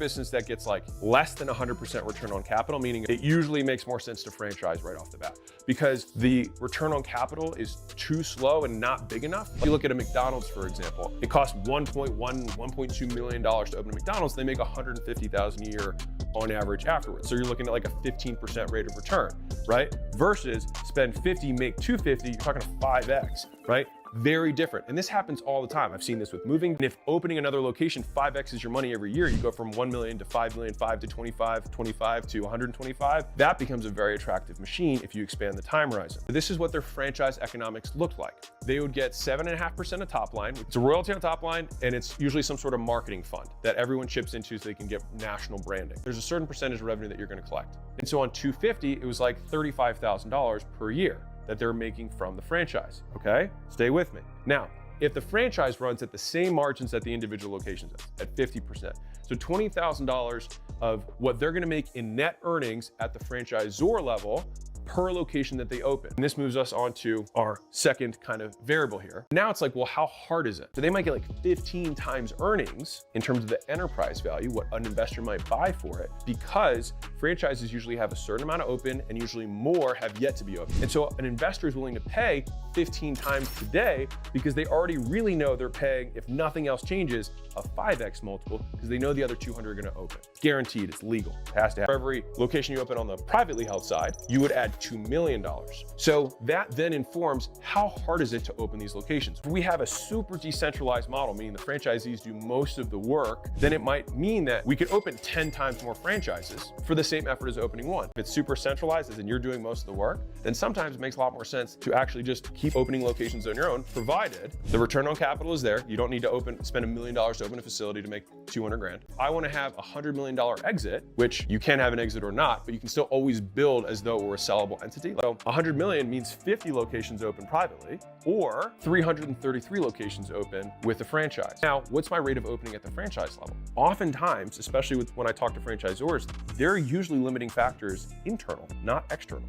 business that gets like less than 100% return on capital, meaning it usually makes more sense to franchise right off the bat because the return on capital is too slow and not big enough. If you look at a McDonald's, for example, it costs $1.2 million to open a McDonald's. They make $150,000 a year on average afterwards. So you're looking at like a 15% rate of return, right? Versus spend 50, make 250, you're talking 5x, right? Very different. And this happens all the time. I've seen this with moving. And if opening another location 5x is your money every year, you go from 1 million to 5 million, 5 to 25, 25 to 125, that becomes a very attractive machine if you expand the time horizon. This is what their franchise economics looked like. They would get 7.5% of top line. It's a royalty on top line, and it's usually some sort of marketing fund that everyone chips into so they can get national branding. There's a certain percentage of revenue that you're gonna collect. And so on 250, it was like $35,000 per year that they're making from the franchise, okay? Stay with me. Now, if the franchise runs at the same margins that the individual locations at 50%, so $20,000 of what they're gonna make in net earnings at the franchisor level per location that they open. And this moves us on to our second kind of variable here. Now it's like, well, how hard is it? So they might get like 15 times earnings in terms of the enterprise value, what an investor might buy for it, because franchises usually have a certain amount of open and usually more have yet to be open. And so an investor is willing to pay 15 times today because they already really know they're paying, if nothing else changes, a 5x multiple because they know the other 200 are gonna open. It's guaranteed, it's legal, it has to happen. For every location you open on the privately held side, you would add $2 million. So that then informs how hard is it to open these locations. If we have a super decentralized model, meaning the franchisees do most of the work, then it might mean that we could open 10 times more franchises for the same effort as opening one. If it's super centralized, as in you're doing most of the work, then sometimes it makes a lot more sense to actually just keep opening locations on your own, provided the return on capital is there. You don't need to spend $1 million to open a facility to make 200 grand. I want to have a $100 million exit, which you can have an exit or not, but you can still always build as though it were a sellable entity. So 100 million means 50 locations open privately or 333 locations open with a franchise. Now, what's my rate of opening at the franchise level? Oftentimes, especially when I talk to franchisors, they're usually limiting factors internal, not external.